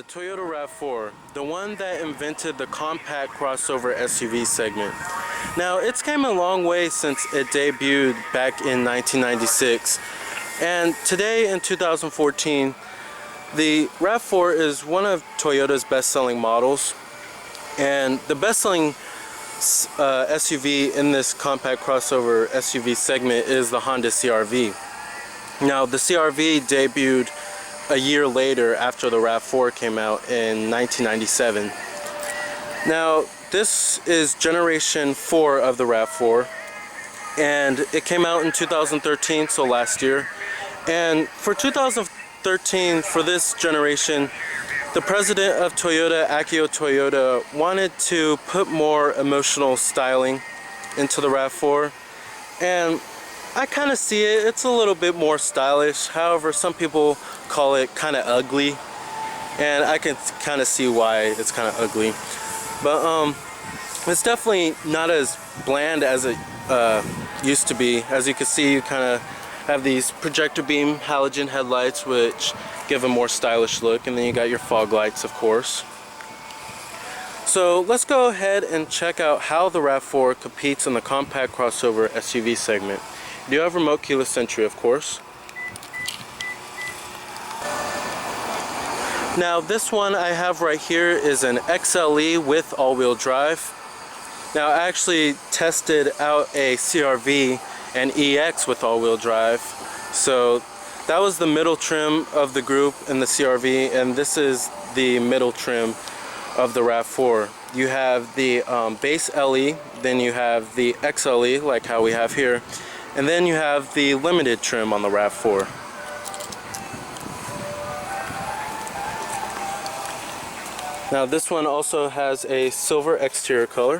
the Toyota RAV4, the one that invented the compact crossover SUV segment. Now, it's came a long way since it debuted back in 1996, and today in 2014, the RAV4 is one of Toyota's best-selling models, and the best-selling SUV in this compact crossover SUV segment is the Honda CR-V. Now, the CR-V debuted a year later after the RAV4 came out in 1997. Now, this is generation 4 of the RAV4, and it came out in 2013, so last year. And for 2013, for this generation, the president of Toyota, Akio Toyoda, wanted to put more emotional styling into the RAV4, and I kind of see it. It's a little bit more stylish. However, some people call it kind of ugly, and I can kind of see why it's kind of ugly. But it's definitely not as bland as it used to be. As you can see, you kind of have these projector beam halogen headlights, which give a more stylish look, and then you got your fog lights, of course. So let's go ahead and check out how the RAV4 competes in the compact crossover SUV segment. You do have remote keyless entry, of course. Now, this one I have right here is an XLE with all-wheel drive. Now, I actually tested out a CR-V and EX with all-wheel drive. So that was the middle trim of the group in the CR-V, and this is the middle trim of the RAV4. You have the base LE, then you have the XLE, like how we have here, and then you have the limited trim on the RAV4. Now, this one also has a silver exterior color.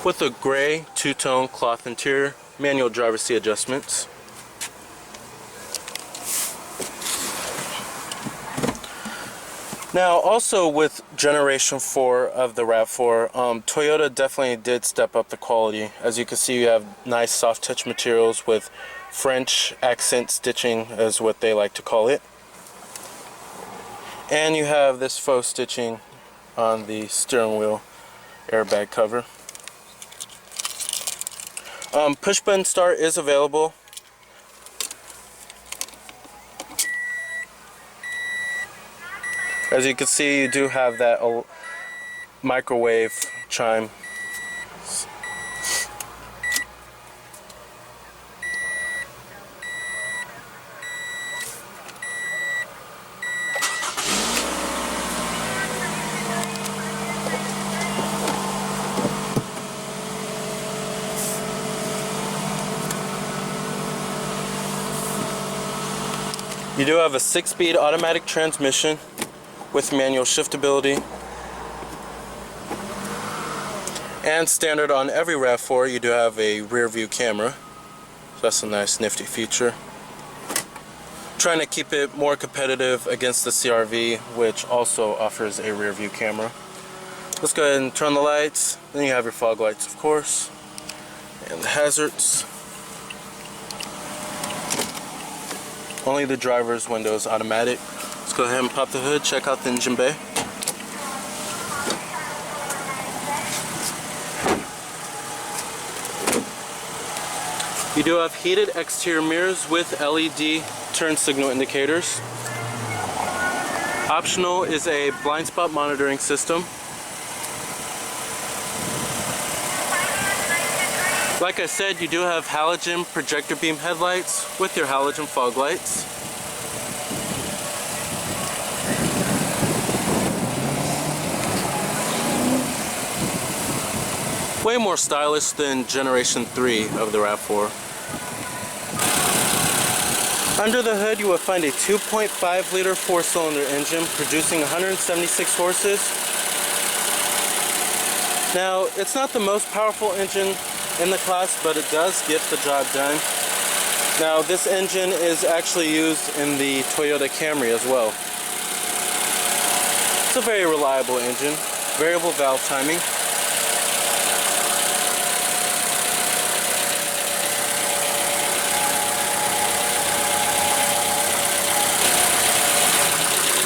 With a gray two-tone cloth interior, manual driver's seat adjustments. Now, also with generation 4 of the RAV4, Toyota definitely did step up the quality. As you can see, you have nice soft touch materials with French accent stitching, is what they like to call it. And you have this faux stitching on the steering wheel airbag cover. Push button start is available. As you can see, you do have that microwave chime. You do have a 6-speed automatic transmission with manual shiftability. And standard on every RAV4, you do have a rear view camera. So that's a nice nifty feature. Trying to keep it more competitive against the CR-V, which also offers a rear view camera. Let's go ahead and turn the lights. Then you have your fog lights, of course, and the hazards. Only the driver's window is automatic. Let's go ahead and pop the hood, check out the engine bay. You do have heated exterior mirrors with LED turn signal indicators. Optional is a blind spot monitoring system. Like I said, you do have halogen projector beam headlights with your halogen fog lights. Way more stylish than generation 3 of the RAV4. Under the hood, you will find a 2.5 liter 4-cylinder engine producing 176 horses. Now, it's not the most powerful engine in the class, but it does get the job done. Now, this engine is actually used in the Toyota Camry as well. It's a very reliable engine, variable valve timing.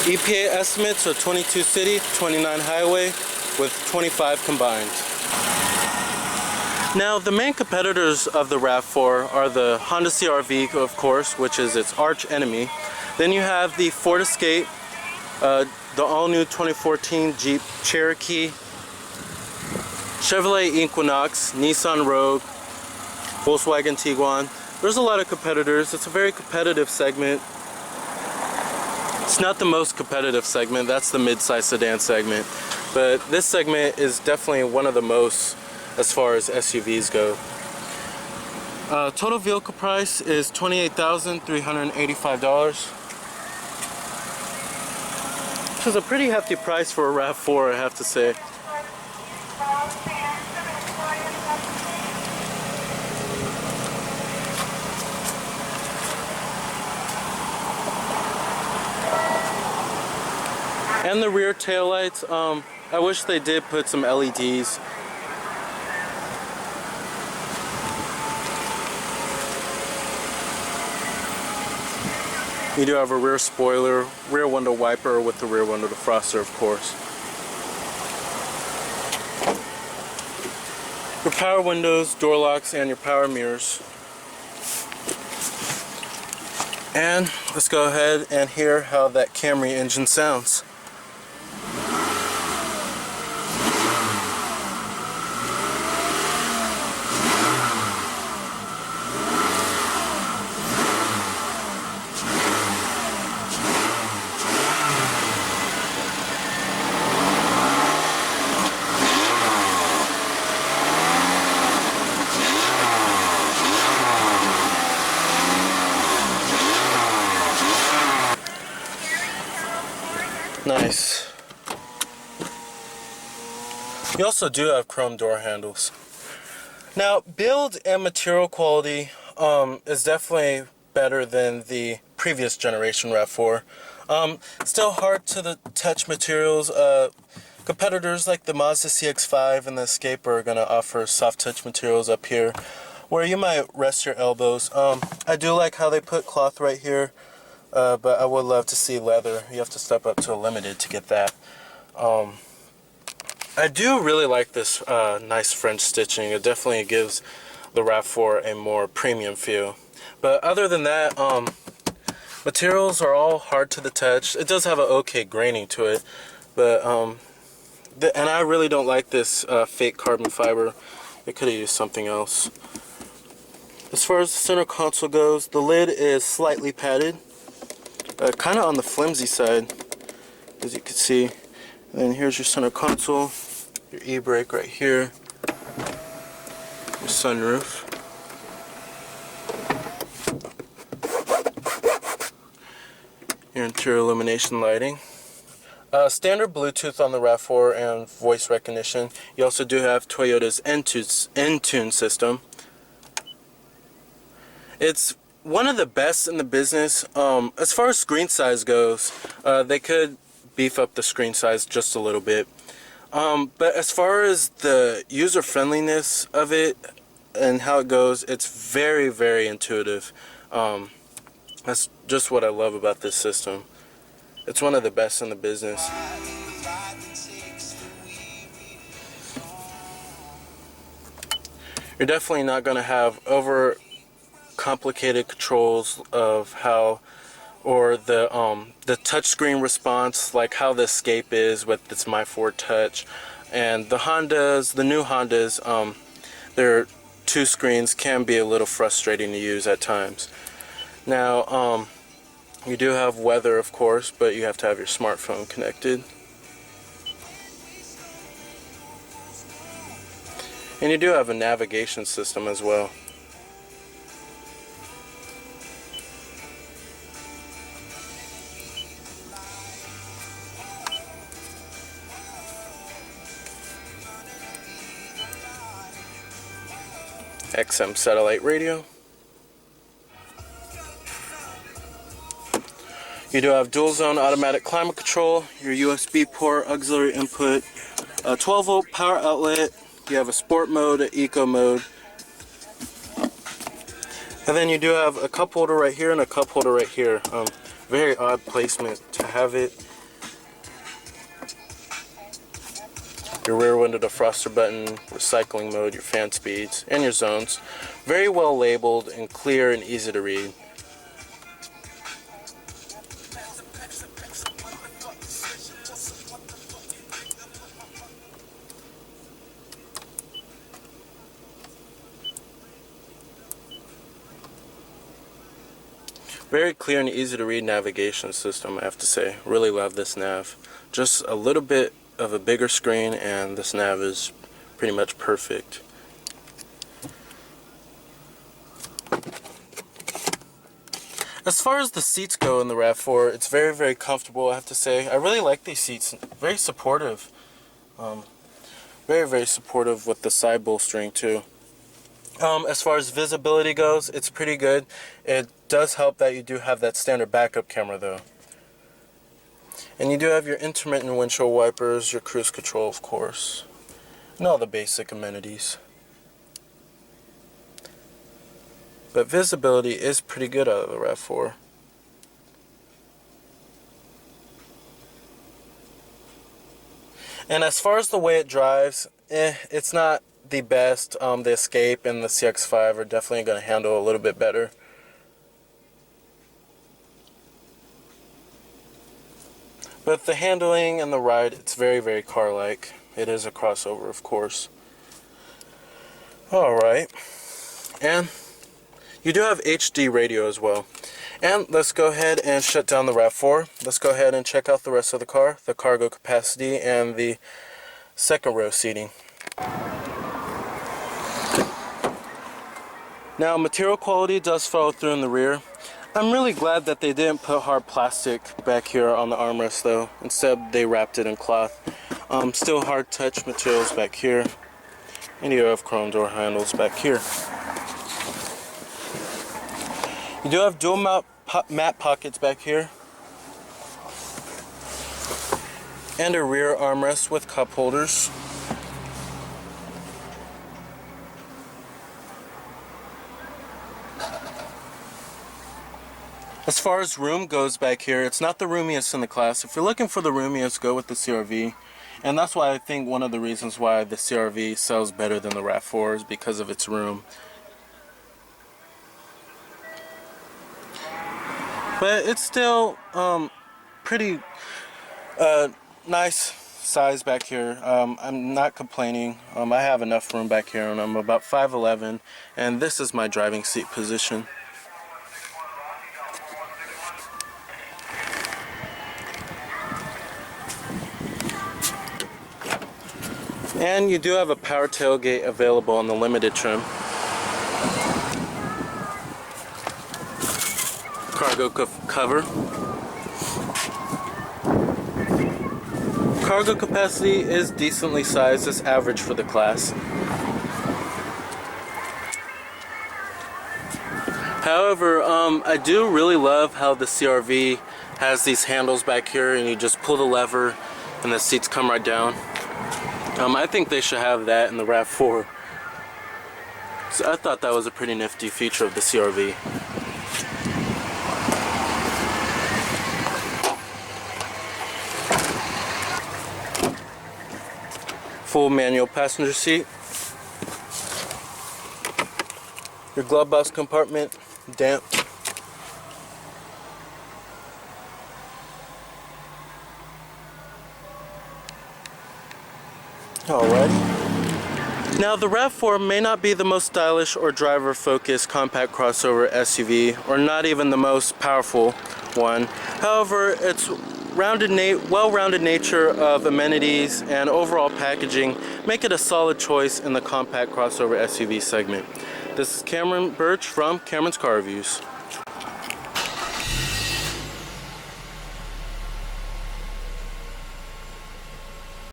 EPA estimates are 22 city, 29 highway, with 25 combined. Now, the main competitors of the RAV4 are the Honda CR-V, of course, which is its arch enemy. Then you have the Ford Escape, the all-new 2014 Jeep Cherokee, Chevrolet Equinox, Nissan Rogue, Volkswagen Tiguan. There's a lot of competitors. It's a very competitive segment. It's not the most competitive segment, that's the mid-size sedan segment. But this segment is definitely one of the most as far as SUVs go. Total vehicle price is $28,385. Which is a pretty hefty price for a RAV4, I have to say. And the rear taillights, I wish they did put some LEDs. You do have a rear spoiler, rear window wiper with the rear window defroster, of course. Your power windows, door locks, and your power mirrors. And let's go ahead and hear how that Camry engine sounds. Nice. You also do have chrome door handles. Now, build and material quality is definitely better than the previous generation RAV4. Still hard to the touch materials. Competitors like the Mazda CX-5 and the Escape are going to offer soft touch materials up here where you might rest your elbows. I do like how they put cloth right here. But I would love to see leather. You have to step up to a limited to get that. I do really like this nice French stitching. It definitely gives the RAV4 a more premium feel. But other than that, materials are all hard to the touch. It does have an okay graining to it, but and I really don't like this fake carbon fiber. They could have used something else. As far as the center console goes, the lid is slightly padded. Kind of on the flimsy side, as you can see. And then here's your center console, your e-brake right here, your sunroof. Your interior illumination lighting. Standard Bluetooth on the RAV4 and voice recognition. You also do have Toyota's Entune system. It's one of the best in the business. As far as screen size goes, they could beef up the screen size just a little bit. But as far as the user friendliness of it and how it goes, it's very, very intuitive. That's just what I love about this system. It's one of the best in the business. You're definitely not going to have over complicated controls of how, or the touchscreen response, like how the Escape is with its My 4 Touch, and the Hondas, the new Hondas, their two screens can be a little frustrating to use at times. Now, you do have weather, of course, but you have to have your smartphone connected. And you do have a navigation system as well. XM satellite radio. You do have dual zone automatic climate control, your USB port, auxiliary input, a 12 volt power outlet. You have a sport mode, an eco mode. And then you do have a cup holder right here and a cup holder right here. Very odd placement to have it. your rear window defroster button, recycling mode, your fan speeds, and your zones. Very well labeled and clear and easy to read. Very clear and easy to read navigation system, I have to say. Really love this nav. Just a little bit of a bigger screen and this nav is pretty much perfect. As far as the seats go in the RAV4, it's very, very comfortable, I have to say. I really like these seats. Very supportive. Very, very supportive with the side bolstering too. As far as visibility goes, it's pretty good. It does help that you do have that standard backup camera though. And you do have your intermittent windshield wipers, your cruise control of course, and all the basic amenities. But visibility is pretty good out of the RAV4. And as far as the way it drives, it's not the best. The Escape and the CX-5 are definitely going to handle a little bit better. But the handling and the ride, it's very, very car-like. It is a crossover, of course. Alright. And you do have HD radio as well. And let's go ahead and shut down the RAV4. Let's go ahead and check out the rest of the car, the cargo capacity, and the second row seating. Now, material quality does follow through in the rear. I'm really glad that they didn't put hard plastic back here on the armrest though. Instead, they wrapped it in cloth. Still hard touch materials back here. And you have chrome door handles back here. You do have dual mat pockets back here. And a rear armrest with cup holders. As far as room goes back here, it's not the roomiest in the class. If you're looking for the roomiest, go with the CR-V. And that's why I think one of the reasons why the CR-V sells better than the RAV4 is because of its room. But it's still pretty nice size back here. I'm not complaining. I have enough room back here, and I'm about 5'11", and this is my driving seat position. And you do have a power tailgate available on the limited trim. Cargo cover. Cargo capacity is decently sized. It's average for the class. However, I do really love how the CR-V has these handles back here and you just pull the lever and the seats come right down. I think they should have that in the RAV4. So I thought that was a pretty nifty feature of the CR-V. Full manual passenger seat. Your glove box compartment, damp. Alrighty. Now the RAV4 may not be the most stylish or driver-focused compact crossover SUV, or not even the most powerful one. However, its well-rounded nature of amenities and overall packaging make it a solid choice in the compact crossover SUV segment. This is Cameron Birch from Cameron's Car Reviews.